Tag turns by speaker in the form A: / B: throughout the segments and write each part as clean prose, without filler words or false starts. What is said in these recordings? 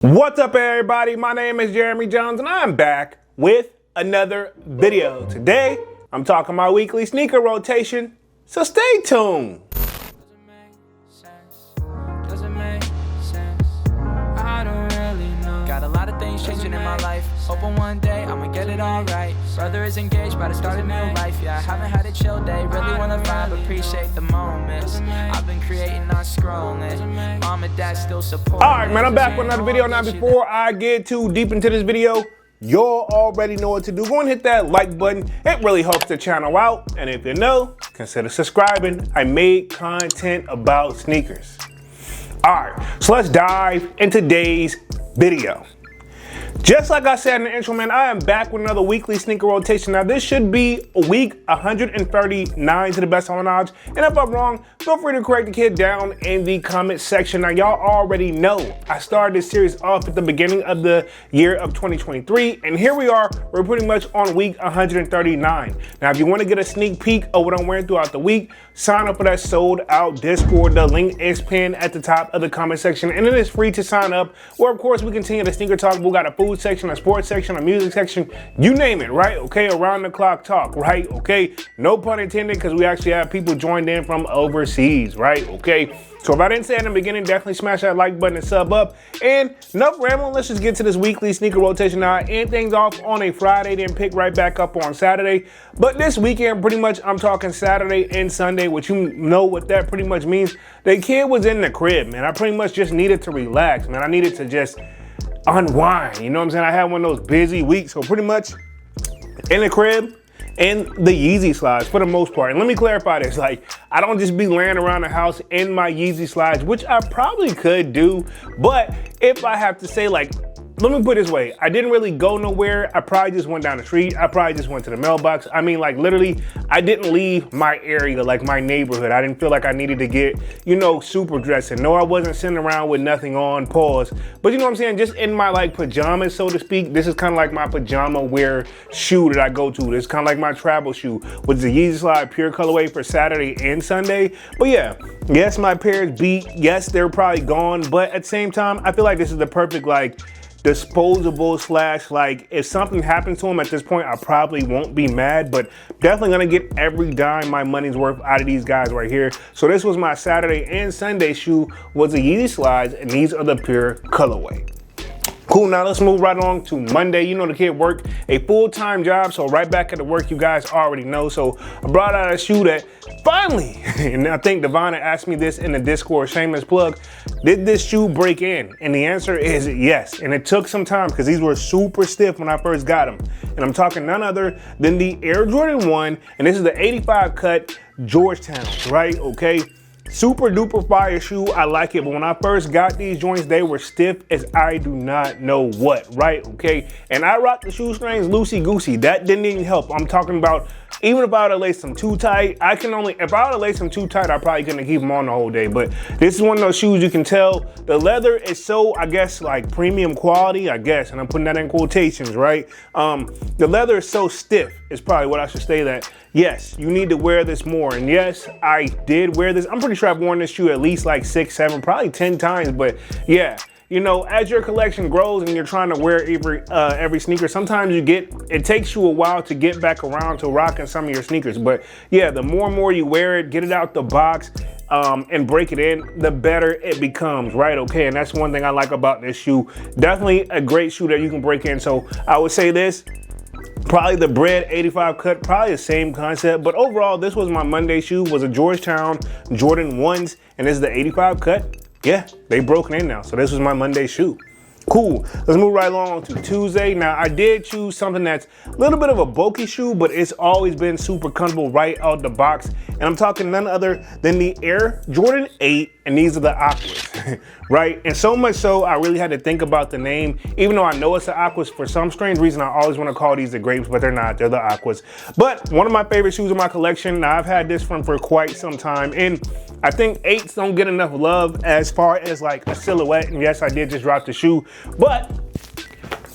A: What's up, everybody? My name is Jeremy Jones and I'm back with another video. Today I'm talking my weekly sneaker rotation, so stay tuned.
B: Doesn't make sense. I don't really know. Got a lot of things changing in my life. Hoping one day I'ma get it all right. Brother is engaged, about to start a new life. Yeah, I haven't had a chill day. Really wanna vibe, appreciate the moments. I've been creating, not scrolling. Mom and dad still support.
A: All right, man, I'm back with another video. Now, before I get too deep into this video, y'all already know what to do. Go and hit that like button. It really helps the channel out. And if you know, consider subscribing. I made content about sneakers. All right, so let's dive into today's video. Just like I said in the intro, man, I am back with another weekly sneaker rotation. Now, this should be week 139 to the best of my knowledge. And if I'm wrong, feel free to correct the kid down in the comment section. Now, y'all already know I started this series off at the beginning of the year of 2023. And here we are, we're pretty much on week 139. Now, if you want to get a sneak peek of what I'm wearing throughout the week, sign up for that sold out Discord. The link is pinned at the top of the comment section. And it is free to sign up. Where, of course, we continue the sneaker talk. We got a food section, a sports section, a music section, you name it, right? Okay, around the clock talk, right? Okay, no pun intended, because we actually have people joined in from overseas, right? Okay, so if I didn't say it in the beginning, definitely smash that like button and sub up. And enough rambling, let's just get to this weekly sneaker rotation. Now, I end things off on a Friday, then pick right back up on Saturday. But this weekend, pretty much, I'm talking Saturday and Sunday, which you know what that pretty much means. The kid was in the crib, man. I pretty much just needed to relax, man. I needed to just unwind, you know what I'm saying? I had one of those busy weeks, so pretty much in the crib and the Yeezy slides for the most part. And let me clarify this, like, I don't just be laying around the house in my Yeezy slides, which I probably could do, but if I have to say, like, let me put it this way, I didn't really go nowhere. I probably just went down the street. I probably just went to the mailbox. I mean, like, literally, I didn't leave my area, like my neighborhood. I didn't feel like I needed to get, you know, super dressing. No, I wasn't sitting around with nothing on, pause. But you know what I'm saying? Just in my, like, pajamas, so to speak. This is kind of like my pajama wear shoe that I go to. This is kind of like my travel shoe with the Yeezy Slide Pure colorway for Saturday and Sunday. But yeah, yes, my pairs beat. Yes, they're probably gone. But at the same time, I feel like this is the perfect, like, disposable slash, like, if something happens to them at this point, I probably won't be mad, but definitely gonna get every dime my money's worth out of these guys right here. So this was my Saturday and Sunday shoe, was the Yeezy Slides, and these are the Pure colorway. Cool, now let's move right on to Monday. You know the kid worked a full-time job, so right back at the work, you guys already know. So I brought out a shoe that finally, and I think Devonna asked me this in the Discord, shameless plug, did this shoe break in? And the answer is yes. And it took some time because these were super stiff when I first got them. And I'm talking none other than the Air Jordan 1, and this is the 85 cut Georgetown, right? Okay. Super duper fire shoe, I like it, but when I first got these joints, they were stiff as I do not know what, right? Okay, and I rock the shoestrings loosey-goosey. That didn't even help. I'm talking about, even if I would have laced them too tight, if I would have laced them too tight, I probably couldn't keep them on the whole day. But this is one of those shoes you can tell the leather is so, I guess, like premium quality, I guess, and I'm putting that in quotations, right? The leather is so stiff, is probably what I should say that, yes, you need to wear this more. And yes, I did wear this. I'm pretty sure I've worn this shoe at least like 6, 7, probably 10 times, but yeah. You know, as your collection grows and you're trying to wear every sneaker, sometimes it takes you a while to get back around to rocking some of your sneakers. But yeah, the more and more you wear it, get it out the box, and break it in, the better it becomes, right? Okay, and that's one thing I like about this shoe. Definitely a great shoe that you can break in. So I would say this, probably the Bread 85 cut, probably the same concept, but overall, this was my Monday shoe, was a Georgetown Jordan 1s, and this is the 85 cut. Yeah, they broken in now, so this was my Monday shoe. Cool, let's move right along to Tuesday. Now, I did choose something that's a little bit of a bulky shoe, but it's always been super comfortable right out the box. And I'm talking none other than the Air Jordan 8, and these are the Aquas, right? And so much so, I really had to think about the name, even though I know it's the Aquas. For some strange reason, I always want to call these the Grapes, but they're not, they're the Aquas. But one of my favorite shoes in my collection, now I've had this one for quite some time, and I think 8s don't get enough love as far as like a silhouette. And yes, I did just drop the shoe, but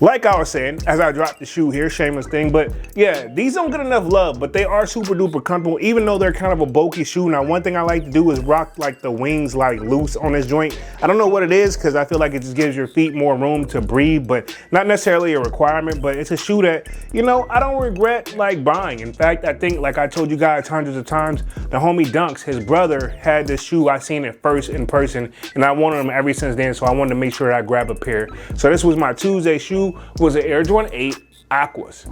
A: like I was saying, as I dropped the shoe here, shameless thing, but yeah, these don't get enough love, but they are super duper comfortable, even though they're kind of a bulky shoe. Now, one thing I like to do is rock like the wings like loose on this joint. I don't know what it is, because I feel like it just gives your feet more room to breathe, but not necessarily a requirement, but it's a shoe that, you know, I don't regret like buying. In fact, I think, like I told you guys hundreds of times, the homie Dunks, his brother, had this shoe. I seen it first in person, and I wanted them ever since then, so I wanted to make sure that I grab a pair. So this was my Tuesday shoe, was an Air Jordan 8 Aquas.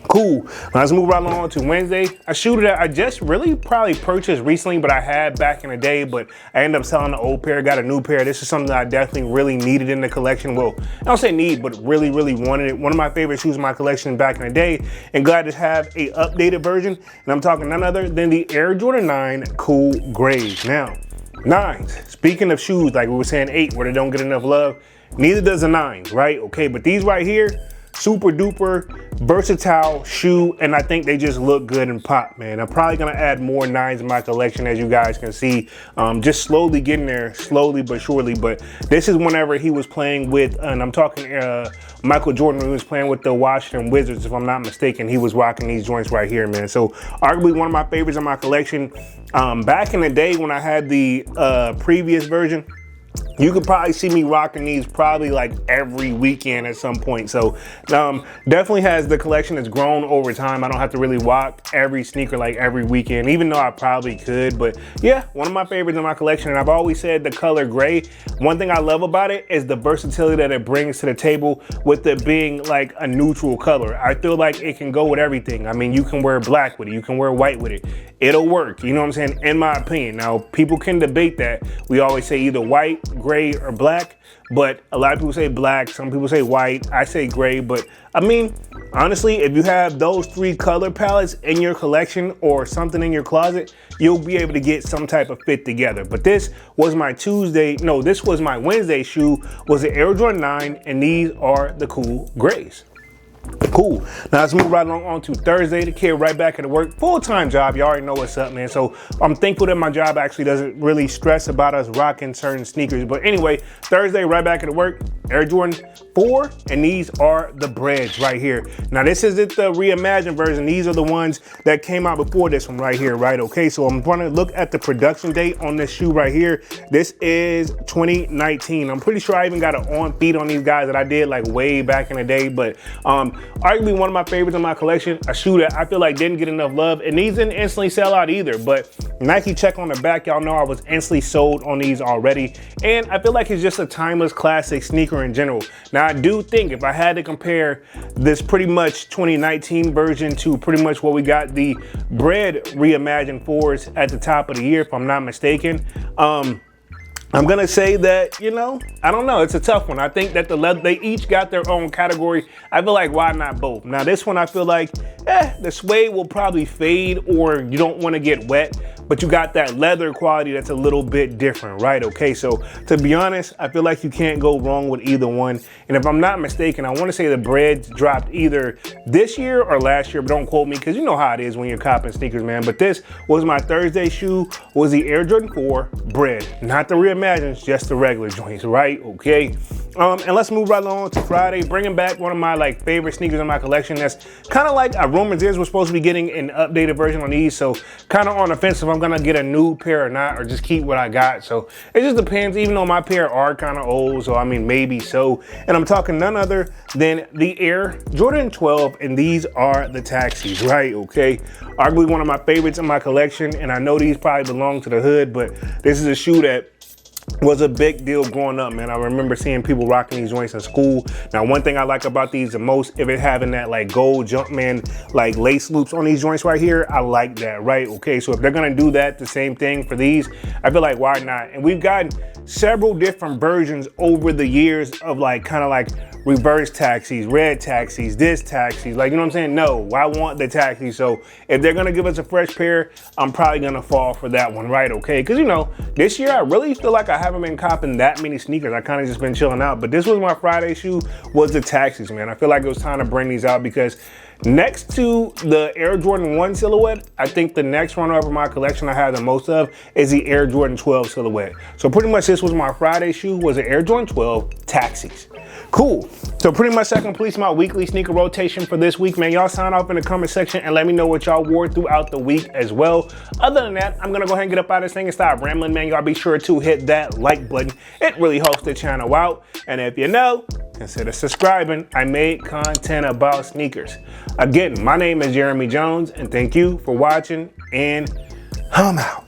A: Cool. Now let's move right along to Wednesday. A shoe that I just really probably purchased recently, but I had back in the day, but I ended up selling the old pair, got a new pair. This is something that I definitely really needed in the collection. Well, I don't say need, but really wanted it. One of my favorite shoes in my collection back in the day, and glad to have a updated version. And I'm talking none other than the Air Jordan 9 Cool Grays. Now, 9s. Speaking of shoes, like we were saying 8, where they don't get enough love, neither does the 9s, right? Okay, but these right here, super duper versatile shoe, and I think they just look good and pop, man. I'm probably gonna add more 9s in my collection, as you guys can see. Just slowly getting there, slowly but surely. But this is whenever he was playing with, and I'm talking Michael Jordan, when he was playing with the Washington Wizards, if I'm not mistaken, he was rocking these joints right here, man. So arguably one of my favorites in my collection. Back in the day when I had the previous version, you could probably see me rocking these probably like every weekend at some point. So definitely has the collection that's grown over time. I don't have to really rock every sneaker like every weekend, even though I probably could. But yeah, one of my favorites in my collection. And I've always said the color gray. One thing I love about it is the versatility that it brings to the table with it being like a neutral color. I feel like it can go with everything. I mean, you can wear black with it. You can wear white with it. It'll work. You know what I'm saying? In my opinion. Now, people can debate that. We always say either white, gray, or black, but a lot of people say black, some people say white, I say gray. But I mean, honestly, if you have those 3 color palettes in your collection or something in your closet, you'll be able to get some type of fit together. But this was my this was my Wednesday shoe, was the Air Jordan 9, and these are the Cool Grays. Cool. Now let's move right along on to Thursday. The kid right back at work, full-time job. You already know what's up, man. So I'm thankful that my job actually doesn't really stress about us rocking certain sneakers. But anyway, Thursday right back at work, Air Jordan 4, and these are the Breads right here. Now this isn't the reimagined version. These are the ones that came out before this one right here, right? Okay, so I'm going to look at the production date on this shoe right here. This is 2019. I'm pretty sure I even got an on feet on these guys that I did like way back in the day. But arguably one of my favorites in my collection, a shoe that I feel like didn't get enough love, and these didn't instantly sell out either, but Nike check on the back, y'all know I was instantly sold on these already, and I feel like it's just a timeless classic sneaker in general. Now I do think if I had to compare this pretty much 2019 version to pretty much what we got the Bread reimagined 4s at the top of the year, if I'm not mistaken, I'm gonna say that, you know, I don't know, it's a tough one. I think that they each got their own category. I feel like why not both? Now this one I feel like, the suede will probably fade, or you don't wanna get wet, but you got that leather quality that's a little bit different, right? Okay, so to be honest, I feel like you can't go wrong with either one. And if I'm not mistaken, I wanna say the Breads dropped either this year or last year, but don't quote me, because you know how it is when you're copping sneakers, man. But this was my Thursday shoe, was the Air Jordan 4 Bread, not the reimagined, just the regular joints, right? Okay. And let's move right along to Friday, bringing back one of my like favorite sneakers in my collection. That's kind of like rumors is we're supposed to be getting an updated version on these, so kind of on the fence if I'm gonna get a new pair or not, or just keep what I got. So it just depends, even though my pair are kind of old, so I mean maybe so. And I'm talking none other than the Air Jordan 12, and these are the Taxis, right? Okay, arguably one of my favorites in my collection, and I know these probably belong to the hood, but this is a shoe that was a big deal growing up, man. I remember seeing people rocking these joints in school. Now, one thing I like about these the most, if it having that like gold Jumpman like lace loops on these joints right here, I like that, right? Okay, so if they're gonna do that, the same thing for these, I feel like why not? And we've gotten several different versions over the years of like kind of like reverse taxis, red taxis, this taxis, like, you know what I'm saying? No, I want the taxi. So if they're gonna give us a fresh pair, I'm probably gonna fall for that one, right? Okay, because you know, this year I really feel like I haven't been copping that many sneakers. I kind of just been chilling out, but this was my Friday shoe, was the Taxis, man. I feel like it was time to bring these out because Next to the Air Jordan 1 silhouette, I think the next runner-up in my collection I have the most of is the Air Jordan 12 silhouette. So pretty much this was my Friday shoe, was the Air Jordan 12 Taxis. Cool. So pretty much that completes my weekly sneaker rotation for this week, man. Y'all sign off in the comment section and let me know what y'all wore throughout the week as well. Other than that, I'm gonna go ahead and get up out of this thing and stop rambling, man. Y'all be sure to hit that like button. It really helps the channel out. And if you know, consider subscribing. I made content about sneakers. Again, my name is Jeremy Jones, and thank you for watching, and I'm out.